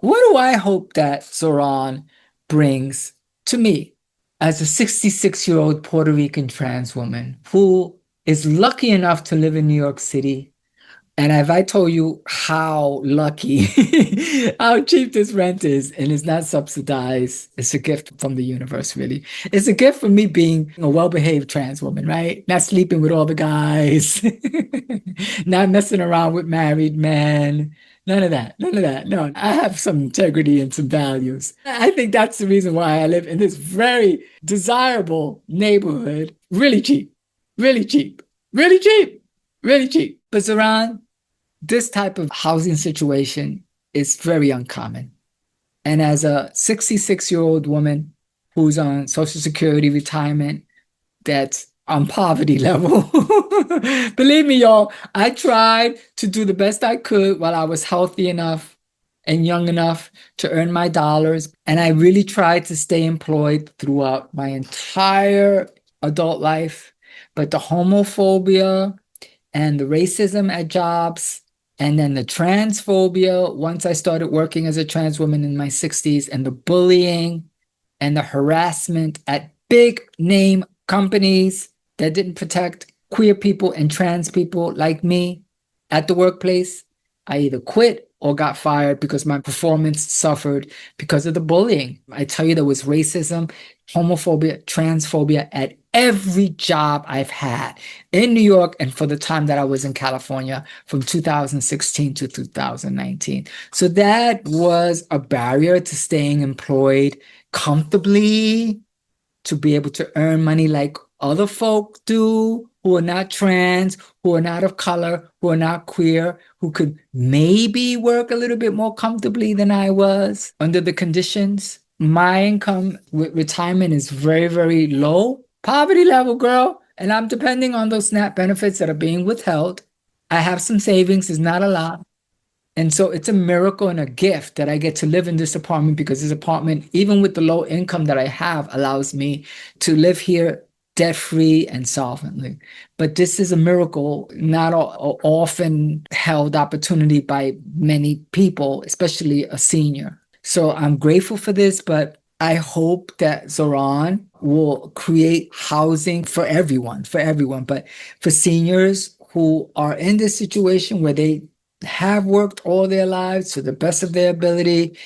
what do I hope that Zohran brings to me as a 66-year-old Puerto Rican trans woman who is lucky enough to live in New York City? And if I told you how lucky, how cheap this rent is, and it's not subsidized, it's a gift from the universe, really. It's a gift for me being a well-behaved trans woman, right? Not sleeping with all the guys, not messing around with married men. None of that. None of that. No, I have some integrity and some values. I think that's the reason why I live in this very desirable neighborhood. Really cheap. Really cheap. Really cheap. Really cheap. But Zohran, this type of housing situation is very uncommon. And as a 66-year-old woman who's on Social Security retirement, that's on poverty level. Believe me, y'all, I tried to do the best I could while I was healthy enough and young enough to earn my dollars. And I really tried to stay employed throughout my entire adult life. But the homophobia and the racism at jobs, and then the transphobia, once I started working as a trans woman in my 60s, and the bullying and the harassment at big name companies that didn't protect queer people and trans people like me at the workplace, I either quit or got fired because my performance suffered because of the bullying. I tell you, there was racism, homophobia, transphobia at every job I've had in New York and for the time that I was in California from 2016 to 2019. So that was a barrier to staying employed comfortably, to be able to earn money like other folk do, who are not trans, who are not of color, who are not queer, who could maybe work a little bit more comfortably than I was under the conditions. My income with retirement is very, very low. Poverty level, girl. And I'm depending on those SNAP benefits that are being withheld. I have some savings, it's not a lot. And so it's a miracle and a gift that I get to live in this apartment, because this apartment, even with the low income that I have, allows me to live here debt-free and solvently. But this is a miracle, not an often held opportunity by many people, especially a senior. So I'm grateful for this, but I hope that Zohran will create housing for everyone, but for seniors who are in this situation where they have worked all their lives to the best of their ability,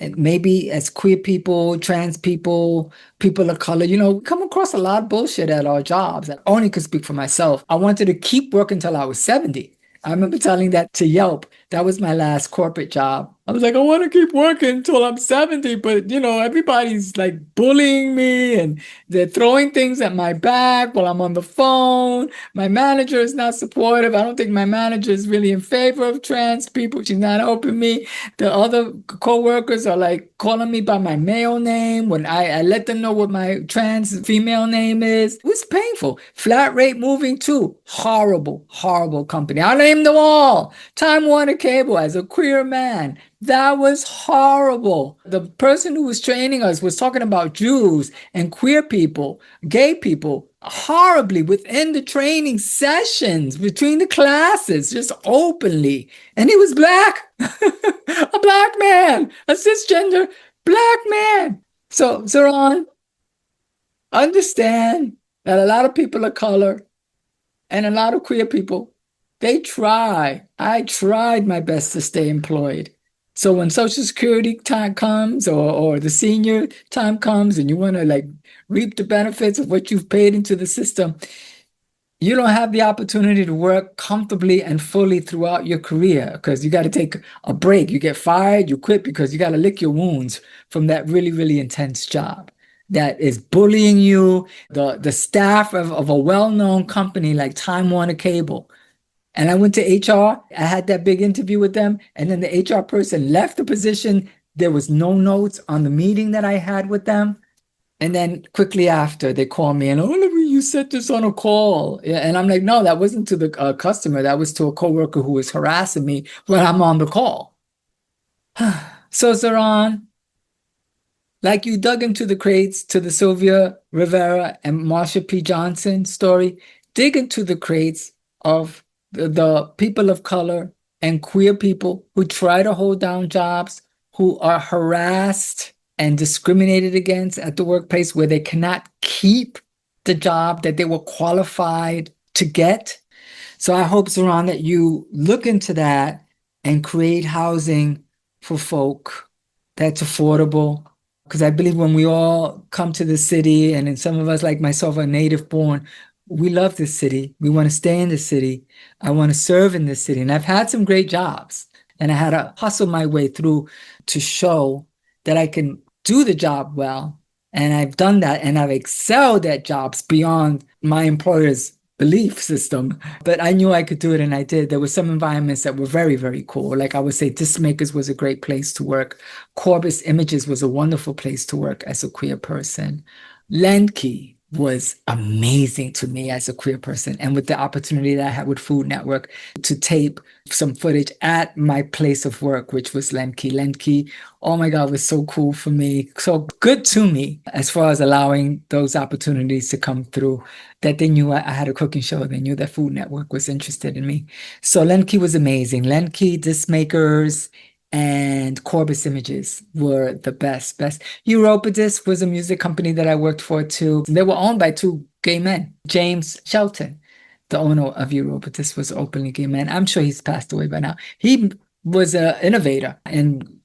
and maybe as queer people, trans people, people of color, come across a lot of bullshit at our jobs. I only could speak for myself. I wanted to keep working till I was 70. I remember telling that to Yelp. That was my last corporate job. I was like, I want to keep working until I'm 70, but everybody's like bullying me and they're throwing things at my back while I'm on the phone. My manager is not supportive. I don't think my manager is really in favor of trans people. She's not helping me. The other coworkers are like calling me by my male name when I let them know what my trans female name is. It was painful. Flat rate moving too. Horrible, horrible company. I named them all. Time Warner Cable as a queer man. That was horrible. The person who was training us was talking about Jews and queer people, gay people, horribly within the training sessions, between the classes, just openly. And he was black, a black man, a cisgender black man. So, Zohran, understand that a lot of people of color and a lot of queer people, they try. I tried my best to stay employed. So when Social Security time comes, or the senior time comes, and you want to reap the benefits of what you've paid into the system, you don't have the opportunity to work comfortably and fully throughout your career, because you got to take a break. You get fired, you quit, because you got to lick your wounds from that really, really intense job that is bullying you. The staff of a well-known company like Time Warner Cable. And I went to HR. I had that big interview with them. And then the HR person left the position. There was no notes on the meeting that I had with them. And then quickly after, they called me and, you said this on a call. Yeah, and I'm like, no, that wasn't to the customer. That was to a coworker who was harassing me when I'm on the call. So, Zohran, like you dug into the crates to the Sylvia Rivera and Marsha P. Johnson story, dig into the crates of the people of color and queer people who try to hold down jobs, who are harassed and discriminated against at the workplace, where they cannot keep the job that they were qualified to get. So I hope, Zohran, that you look into that and create housing for folk that's affordable. Because I believe when we all come to the city, and then some of us, like myself, are native born, we love this city. We want to stay in the city. I want to serve in this city. And I've had some great jobs, and I had to hustle my way through to show that I can do the job well. And I've done that, and I've excelled at jobs beyond my employer's belief system. But I knew I could do it, and I did. There were some environments that were very, very cool. Like I would say, Discmakers was a great place to work. Corbis Images was a wonderful place to work as a queer person. Lenke was amazing to me as a queer person. And with the opportunity that I had with Food Network to tape some footage at my place of work, which was Lenke. Lenke, oh my God, was so cool for me, so good to me, as far as allowing those opportunities to come through, that they knew I had a cooking show. They knew that Food Network was interested in me. So Lenke was amazing. Lenke, Discmakers, and Corbis Images were the best. Europodisc was a music company that I worked for too. They were owned by two gay men. James Shelton, the owner of Europodisc, was openly gay man. I'm sure he's passed away by now. He was an innovator in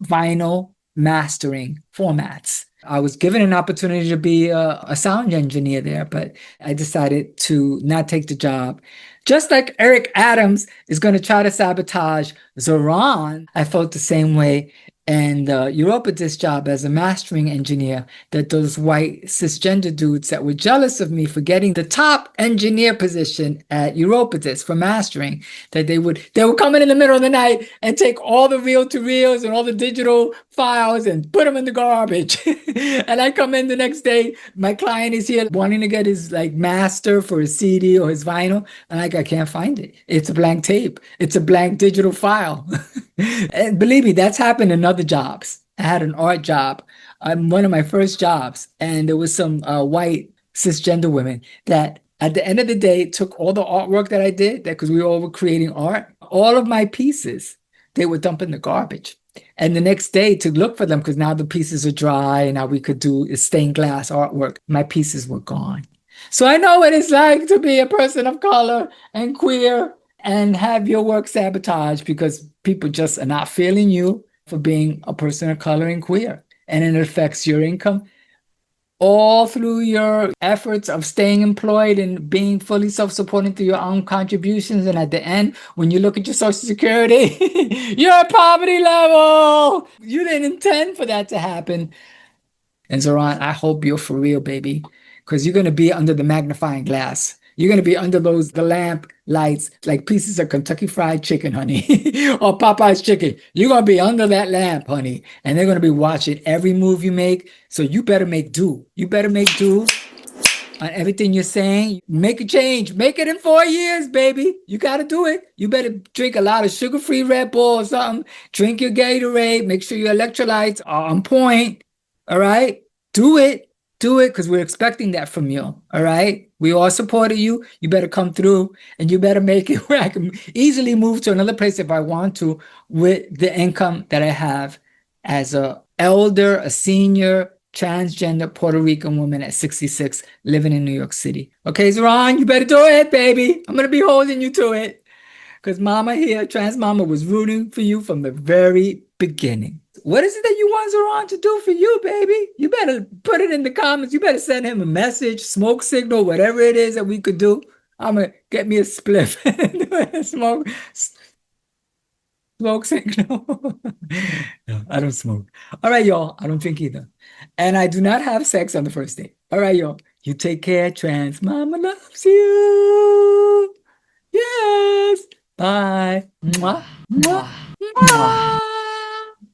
vinyl mastering formats. I was given an opportunity to be a sound engineer there, but I decided to not take the job. Just like Eric Adams is going to try to sabotage Zohran, I felt the same way. And Europodisc job as a mastering engineer, that those white cisgender dudes that were jealous of me for getting the top engineer position at Europodisc for mastering, that they would come in the middle of the night and take all the reel-to-reels and all the digital files and put them in the garbage. And I come in the next day, my client is here wanting to get his like master for his CD or his vinyl, and I can't find it. It's a blank tape. It's a blank digital file. And believe me, that's happened in other jobs. I had an art job, one of my first jobs, and there was some white cisgender women that at the end of the day took all the artwork that I did, because we all were creating art, all of my pieces, they would dump in the garbage. And the next day to look for them, because now the pieces are dry and now we could do stained glass artwork, my pieces were gone. So I know what it's like to be a person of color and queer and have your work sabotaged because people just are not feeling you for being a person of color and queer. And it affects your income all through your efforts of staying employed and being fully self-supporting through your own contributions. And at the end, when you look at your Social Security, you're at poverty level. You didn't intend for that to happen. And Zohran, I hope you're for real, baby, because you're going to be under the magnifying glass. You're going to be under the lamp lights, like pieces of Kentucky Fried Chicken, honey, or Popeye's chicken. You're going to be under that lamp, honey, and they're going to be watching every move you make. So you better make do. You better make do on everything you're saying. Make a change. Make it in 4 years, baby. You got to do it. You better drink a lot of sugar-free Red Bull or something. Drink your Gatorade. Make sure your electrolytes are on point. All right? Do it. Do it, because we're expecting that from you. All right? We all supported you. You better come through, and you better make it where I can easily move to another place if I want to with the income that I have as a elder, a senior, transgender Puerto Rican woman at 66 living in New York City. Okay, Zohran, you better do it, baby. I'm going to be holding you to it, because Mama here, Trans Mama, was rooting for you from the very beginning. What is it that you want Zohran to do for you, baby? You better put it in the comments. You better send him a message, smoke signal, whatever it is that we could do. I'm going to get me a spliff. Smoke signal. No, I don't smoke. All right, y'all. I don't drink either. And I do not have sex on the first date. All right, y'all. You take care, Trans Mama loves you. Yes. Bye. Mwah. Mwah. Mwah.